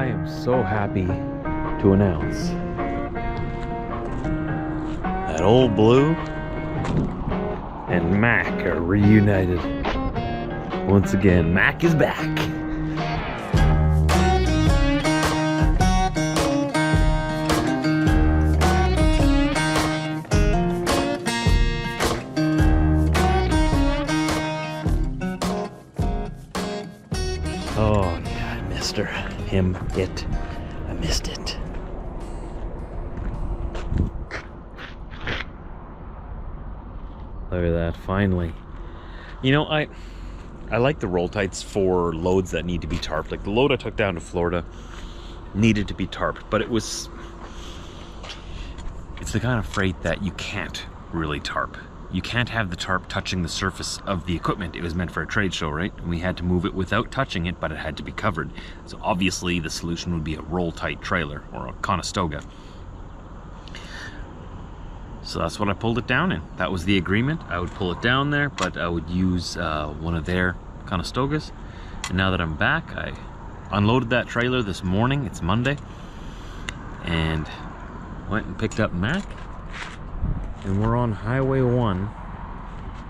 I am so happy to announce that Old Blue and Mac are reunited. Once again, Mac is back. Oh yeah, I missed her. Him, it. I missed it. Look at that, finally. You know, I like the roll tights for loads that need to be tarped. Like the load I took down to Florida needed to be tarped, but it's the kind of freight that you can't really tarp. You can't have the tarp touching the surface of the equipment. It was meant for a trade show, right? And we had to move it without touching it, but it had to be covered. So obviously the solution would be a roll tight trailer or a Conestoga. So that's what I pulled it down in. That was the agreement. I would pull it down there, but I would use one of their Conestogas. And now that I'm back, I unloaded that trailer this morning. It's Monday. And went and picked up Mac. And we're on Highway 1,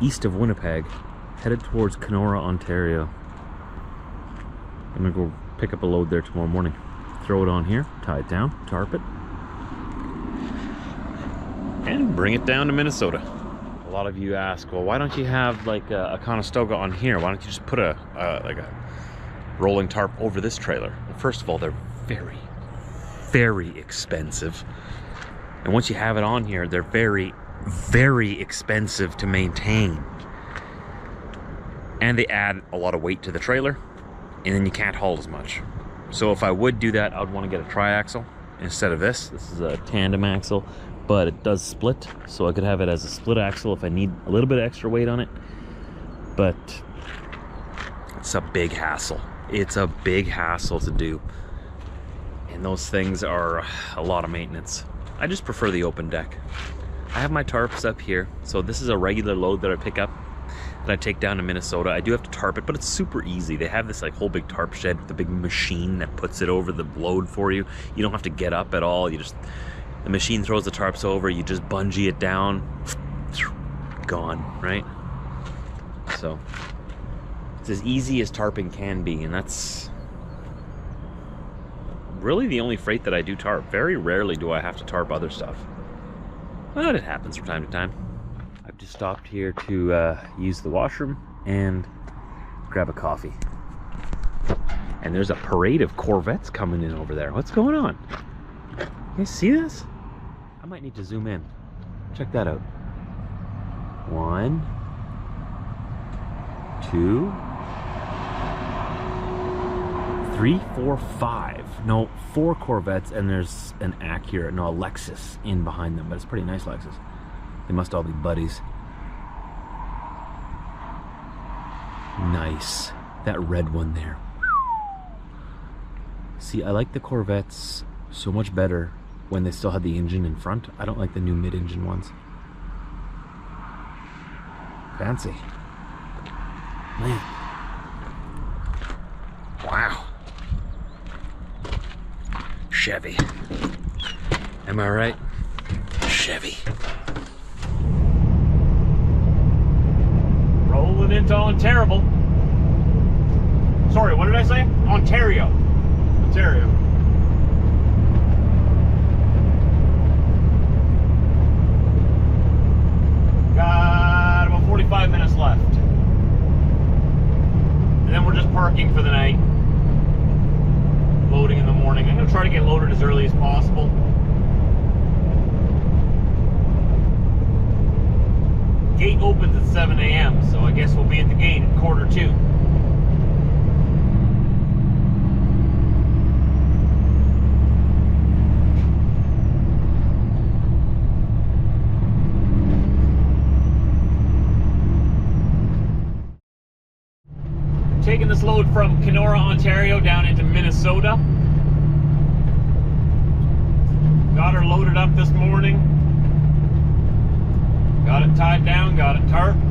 east of Winnipeg, headed towards Kenora, Ontario. I'm gonna go pick up a load there tomorrow morning. Throw it on here, tie it down, tarp it, and bring it down to Minnesota. A lot of you ask, well, why don't you have like a Conestoga on here? Why don't you just put a rolling tarp over this trailer? Well, first of all, they're very, very expensive. And once you have it on here, they're very, very expensive to maintain. And they add a lot of weight to the trailer, and then you can't haul as much. So if I would do that, I would want to get a triaxle instead of this. This is a tandem axle, but it does split, so I could have it as a split axle if I need a little bit of extra weight on it. But it's a big hassle. It's a big hassle to do. And those things are a lot of maintenance. I just prefer the open deck. I have my tarps up here, so this is a regular load that I pick up that I take down to Minnesota. I do have to tarp it, but it's super easy. They have this like whole big tarp shed with a big machine that puts it over the load for you. You don't have to get up at all. The machine throws the tarps over, you just bungee it down, gone, right? So it's as easy as tarping can be, and that's really the only freight that I do tarp. Very rarely do I have to tarp other stuff. But it happens from time to time. I've just stopped here to use the washroom and grab a coffee. And there's a parade of Corvettes coming in over there. What's going on? You guys see this? I might need to zoom in. Check that out. 1, 2, 3, 4, 5. No, 4 Corvettes, and there's an Acura, no, a Lexus in behind them, but it's a pretty nice Lexus. They must all be buddies. Nice. That red one there. See, I like the Corvettes so much better when they still had the engine in front. I don't like the new mid-engine ones. Fancy. Man. Wow. Chevy. Am I right? Chevy. Rolling into Ontario. Sorry, what did I say? Ontario. Ontario. Got about 45 minutes left. And then we're just parking for the night. Loading in the morning. I'm going to try to get loaded as early as possible. Gate opens at 7 a.m. so I guess we'll be at the gate at 1:45. Taking this load from Kenora, Ontario down into Minnesota. Got her loaded up this morning. Got it tied down, got it tarped.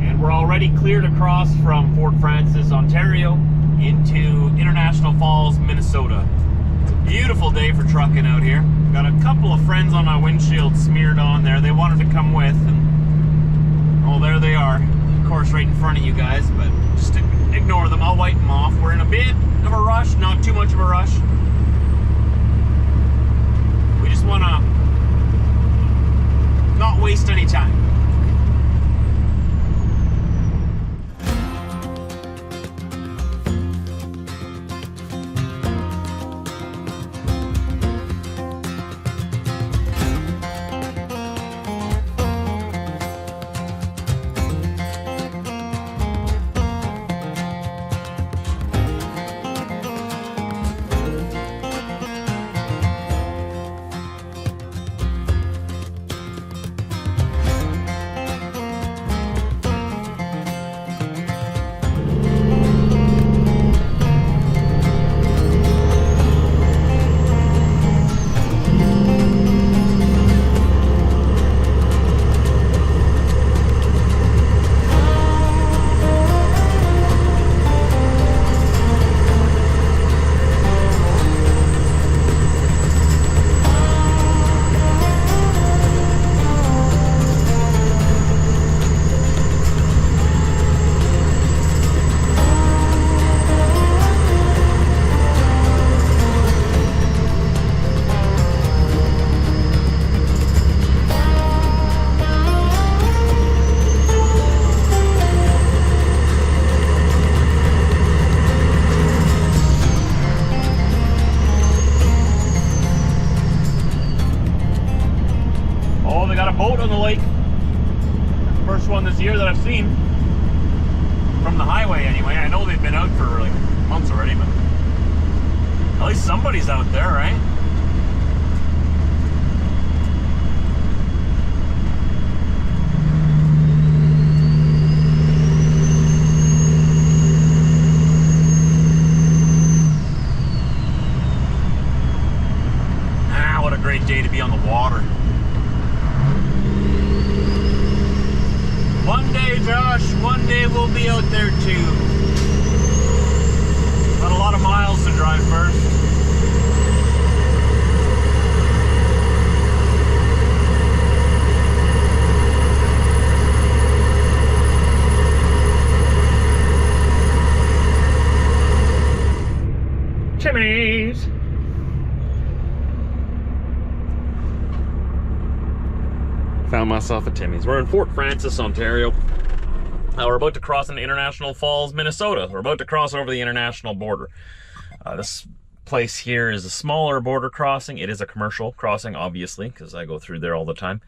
And we're already cleared across from Fort Frances, Ontario. into International Falls, Minnesota. It's a beautiful day for trucking out here. Got a couple of friends on my windshield smeared on there. They wanted to come with, and oh, there they are. Of course, right in front of you guys, but just ignore them. I'll wipe them off. We're in a bit of a rush, not too much of a rush. We just want to not waste any time. Boat on the lake. First one this year that I've seen. From the highway anyway. I know they've been out for like months already, but at least somebody's out there, right? Ah, what a great day to be on the water. One day, Josh, one day we'll be out there too. Got a lot of miles to drive first. Chimneys! Found myself at Timmy's. We're in Fort Francis, Ontario. We're about to cross into International Falls, Minnesota. We're about to cross over the international border. This place here is a smaller border crossing. It is a commercial crossing, obviously, because I go through there all the time.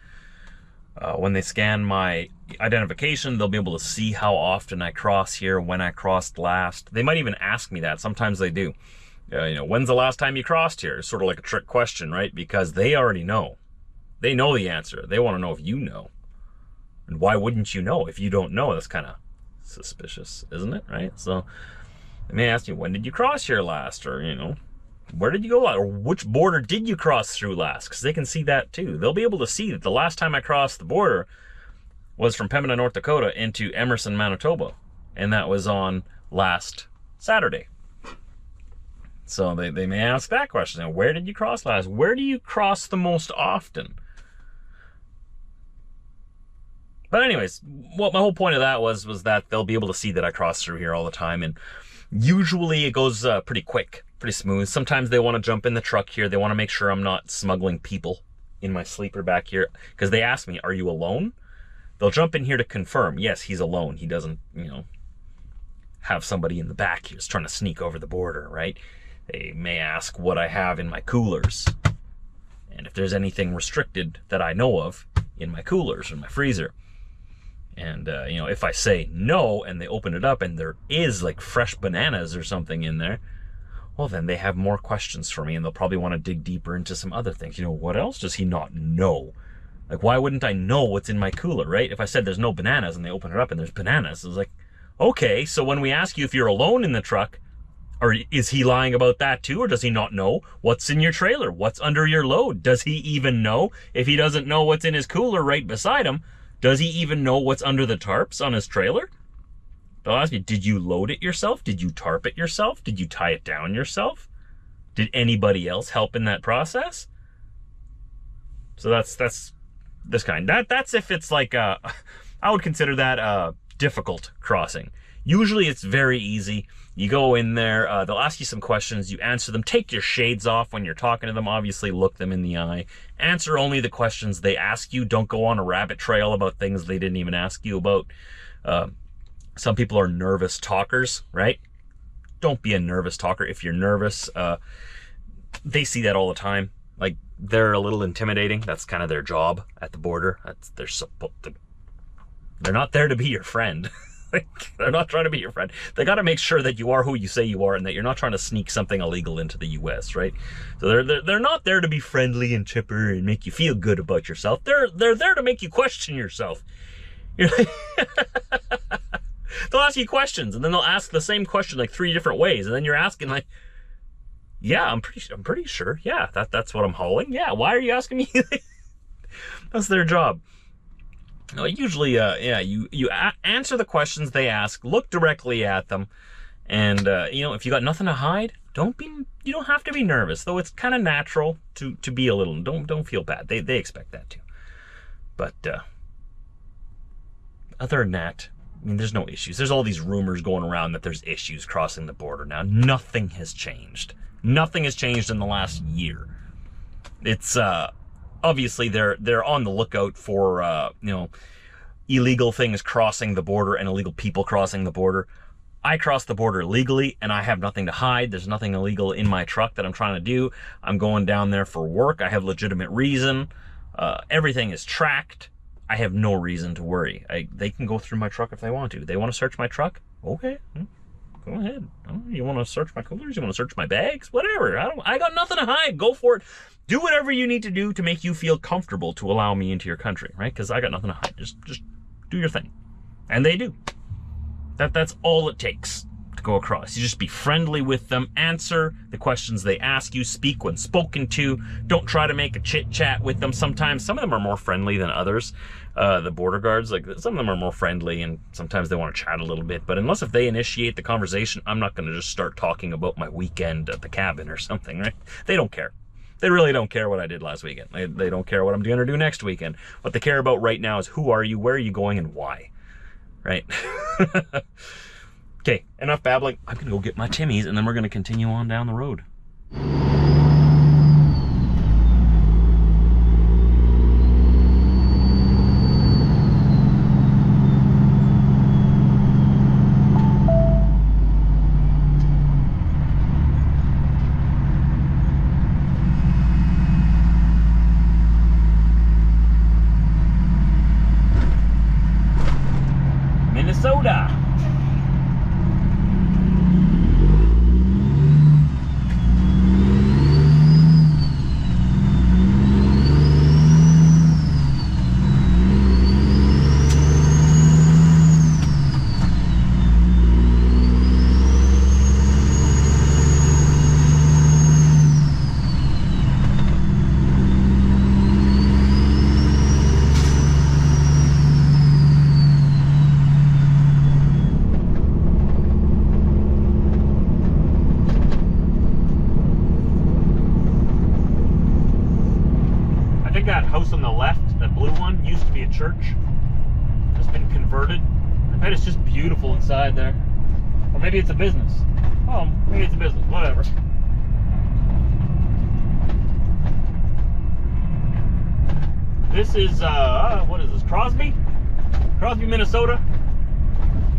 When they scan my identification, they'll be able to see how often I cross here, when I crossed last. They might even ask me that. Sometimes they do. You know, when's the last time you crossed here? It's sort of like a trick question, right? Because they already know. They know the answer. They want to know if you know. And why wouldn't you know if you don't know? That's kind of suspicious, isn't it? Right? So they may ask you, when did you cross here last? Or, you know, where did you go last? Or which border did you cross through last? Because they can see that too. They'll be able to see that the last time I crossed the border was from Pembina, North Dakota into Emerson, Manitoba. And that was on last Saturday. So they may ask that question. Now, where did you cross last? Where do you cross the most often? But anyways, what my whole point of that was that they'll be able to see that I cross through here all the time. And usually it goes pretty quick, pretty smooth. Sometimes they want to jump in the truck here. They want to make sure I'm not smuggling people in my sleeper back here. Because they ask me, are you alone? They'll jump in here to confirm. Yes, he's alone. He doesn't, you know, have somebody in the back here trying to sneak over the border, right? They may ask what I have in my coolers. And if there's anything restricted that I know of in my coolers or my freezer. And, you know, if I say no and they open it up and there is like fresh bananas or something in there, well, then they have more questions for me and they'll probably want to dig deeper into some other things. You know, what else does he not know? Like, why wouldn't I know what's in my cooler, right? If I said there's no bananas and they open it up and there's bananas, it's like, okay, so when we ask you if you're alone in the truck, or is he lying about that too? Or does he not know what's in your trailer? What's under your load? Does he even know? If he doesn't know what's in his cooler right beside him, does he even know what's under the tarps on his trailer? They'll ask you, did you load it yourself? Did you tarp it yourself? Did you tie it down yourself? Did anybody else help in that process? So that's this kind. That's if it's like I would consider that a difficult crossing. Usually it's very easy. You go in there, they'll ask you some questions, you answer them, take your shades off when you're talking to them, obviously look them in the eye, answer only the questions they ask you, don't go on a rabbit trail about things they didn't even ask you about. Some people are nervous talkers, right? Don't be a nervous talker. If you're nervous, they see that all the time. Like, they're a little intimidating. That's kind of their job at the border. They're not there to be your friend. They're not trying to be your friend. They got to make sure that you are who you say you are and that you're not trying to sneak something illegal into the U.S., right? So they're not there to be friendly and chipper and make you feel good about yourself. They're there to make you question yourself. They'll ask you questions, and then they'll ask the same question like 3 different ways, and then you're asking like, yeah, I'm pretty sure. Yeah, that's what I'm hauling. Yeah, why are you asking me? That's their job. Usually, you answer the questions they ask, look directly at them, and if you got nothing to hide, you don't have to be nervous, though it's kind of natural to be a little. Don't feel bad. They expect that too. But other than that, I mean, there's no issues. There's all these rumors going around that there's issues crossing the border now. Nothing has changed. Nothing has changed in the last year. It's obviously they're on the lookout for illegal things crossing the border and illegal people crossing the border. I cross the border legally and I have nothing to hide. There's nothing illegal in my truck that I'm trying to do. I'm going down there for work. I have legitimate reason. Everything is tracked. I have no reason to worry. They can go through my truck if they want to. They want to search my truck? Okay. Go ahead. You want to search my coolers? You want to search my bags? Whatever. I got nothing to hide. Go for it. Do whatever you need to do to make you feel comfortable to allow me into your country, right? Because I got nothing to hide. Just do your thing. And they do. That's all it takes to go across. You just be friendly with them, answer the questions they ask you, speak when spoken to. Don't try to make a chit chat with them. Sometimes some of them are more friendly than others. The border guards, like some of them are more friendly and sometimes they want to chat a little bit, but unless if they initiate the conversation, I'm not going to just start talking about my weekend at the cabin or something, right? They don't care. They really don't care what I did last weekend. They don't care what I'm going to do next weekend. What they care about right now is who are you, where are you going, and why, right? Okay, enough babbling. I'm going to go get my Timmies and then we're going to continue on down the road. Minnesota. That house on the left, that blue one, used to be a church. It's been converted. I bet it's just beautiful inside there. Or maybe it's a business. Oh, maybe it's a business. Whatever. This is, what is this? Crosby, Minnesota,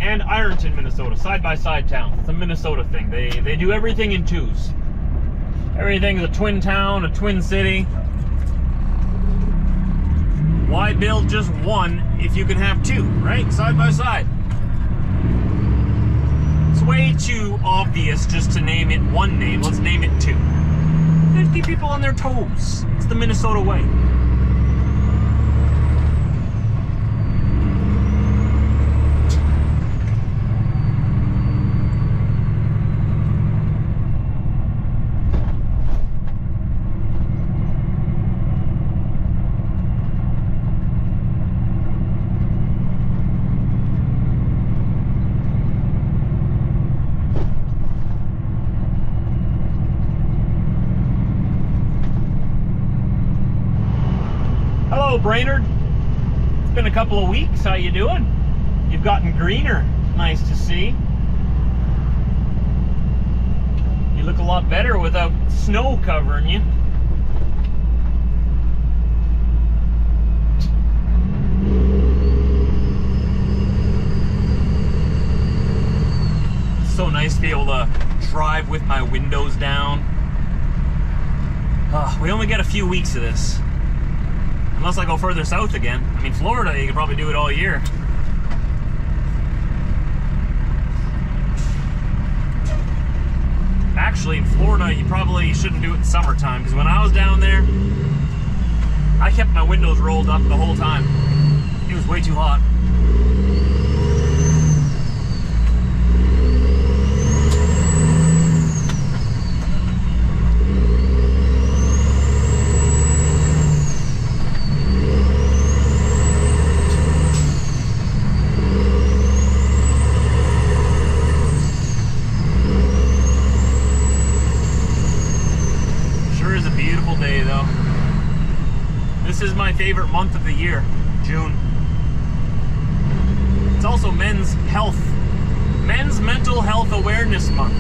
and Ironton, Minnesota. Side-by-side towns. It's a Minnesota thing. They do everything in twos. Everything's a twin town, a twin city. Why build just one if you can have two, right? Side by side. It's way too obvious just to name it one name. Let's name it two. Let's keep people on their toes. It's the Minnesota way. Brainerd. It's been a couple of weeks. How you doing? You've gotten greener. Nice to see. You look a lot better without snow covering you. It's so nice to be able to drive with my windows down. We only get a few weeks of this. Unless I go further south again. I mean, Florida, you could probably do it all year. Actually, in Florida, you probably shouldn't do it in summertime, because when I was down there, I kept my windows rolled up the whole time. It was way too hot. This is my favorite month of the year, June. It's also Men's Mental Health Awareness Month.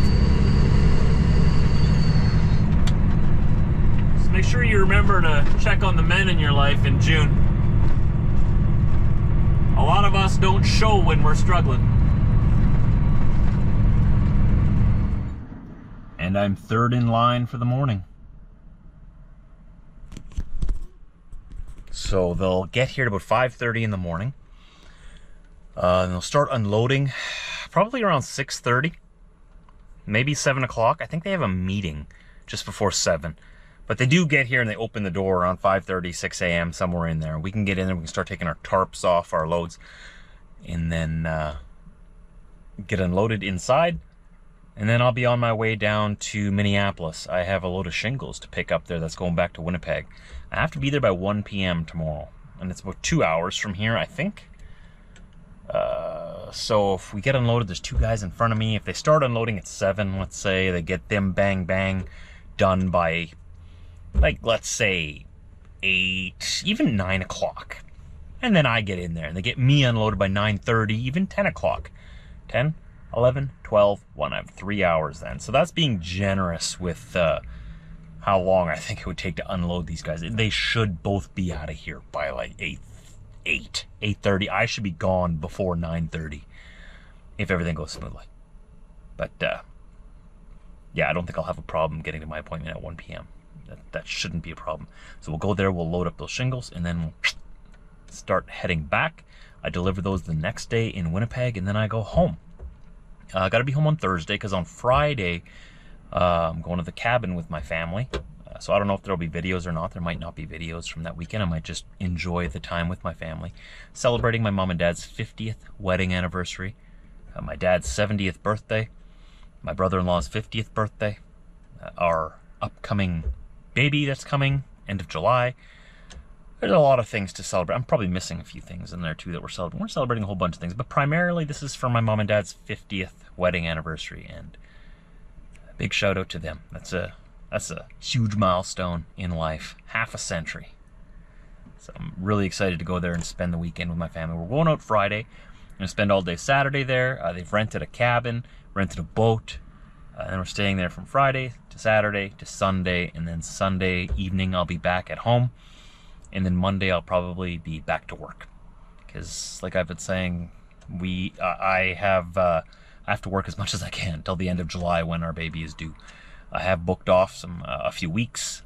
So make sure you remember to check on the men in your life in June. A lot of us don't show when we're struggling. And I'm third in line for the morning. So they'll get here at about 5:30 in the morning. And they'll start unloading probably around 6:30, maybe 7 o'clock. I think they have a meeting just before 7. But they do get here and they open the door around 5:30, 6 a.m., somewhere in there. We can get in there, we can start taking our tarps off our loads, and then get unloaded inside. And then I'll be on my way down to Minneapolis. I have a load of shingles to pick up there that's going back to Winnipeg. I have to be there by 1 p.m. tomorrow. And it's about 2 hours from here, I think. So if we get unloaded, there's 2 guys in front of me. If they start unloading at 7, let's say, they get them bang bang done by, like, let's say 8, even 9 o'clock. And then I get in there and they get me unloaded by 9:30, even 10 o'clock. 10, 11, 12, 1. I have 3 hours then. So that's being generous with how long I think it would take to unload these guys. They should both be out of here by like 8:30. I should be gone before 9:30 if everything goes smoothly. But yeah, I don't think I'll have a problem getting to my appointment at 1 p.m. That shouldn't be a problem. So we'll go there, we'll load up those shingles, and then we'll start heading back. I deliver those the next day in Winnipeg, and then I go home. I got to be home on Thursday because on Friday I'm going to the cabin with my family. So I don't know if there'll be videos or not. There might not be videos from that weekend. I might just enjoy the time with my family, celebrating my mom and dad's 50th wedding anniversary, my dad's 70th birthday, my brother-in-law's 50th birthday, our upcoming baby that's coming end of July. There's a lot of things to celebrate. I'm probably missing a few things in there too that we're celebrating. We're celebrating a whole bunch of things, but primarily this is for my mom and dad's 50th wedding anniversary, and a big shout out to them. That's a huge milestone in life, half a century. So I'm really excited to go there and spend the weekend with my family. We're going out Friday. I'm gonna spend all day Saturday there. They've rented a cabin, rented a boat, and we're staying there from Friday to Saturday to Sunday, and then Sunday evening I'll be back at home. And then Monday I'll probably be back to work, because like I've been saying, I have to work as much as I can until the end of July when our baby is due. I have booked off a few weeks,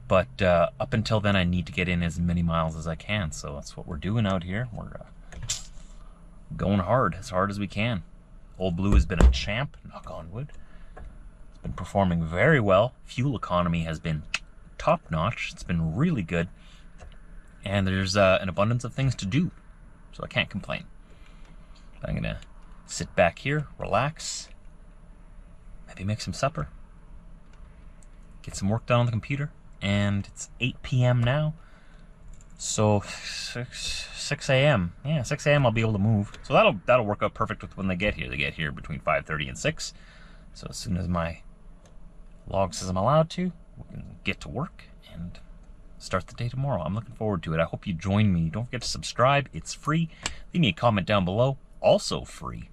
but up until then I need to get in as many miles as I can. So that's what we're doing out here. We're going hard as we can. Old Blue has been a champ, knock on wood. It's been performing very well. Fuel economy has been top notch. It's been really good, and there's an abundance of things to do, so I can't complain. I'm gonna sit back here, relax, maybe make some supper, get some work done on the computer, and it's 8 p.m. now, so 6 a.m. Yeah, 6 a.m. I'll be able to move, so that'll work out perfect with when they get here. They get here between 5:30 and 6, so as soon as my log says I'm allowed to, we can get to work and start the day tomorrow. I'm looking forward to it. I hope you join me. Don't forget to subscribe. It's free. Leave me a comment down below. Also free.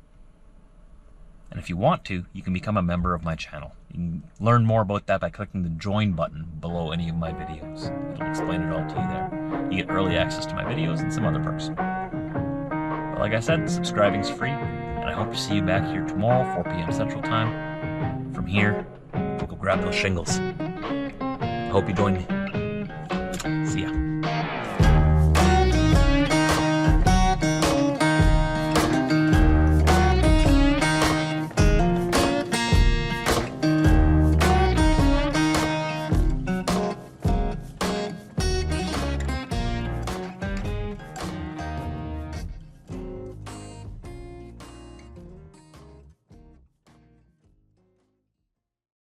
And if you want to, you can become a member of my channel. You can learn more about that by clicking the join button below any of my videos. It'll explain it all to you there. You get early access to my videos and some other perks. But like I said, subscribing's free, and I hope to see you back here tomorrow, 4 p.m. Central Time. From here, go grab those shingles. I hope you join me. See ya.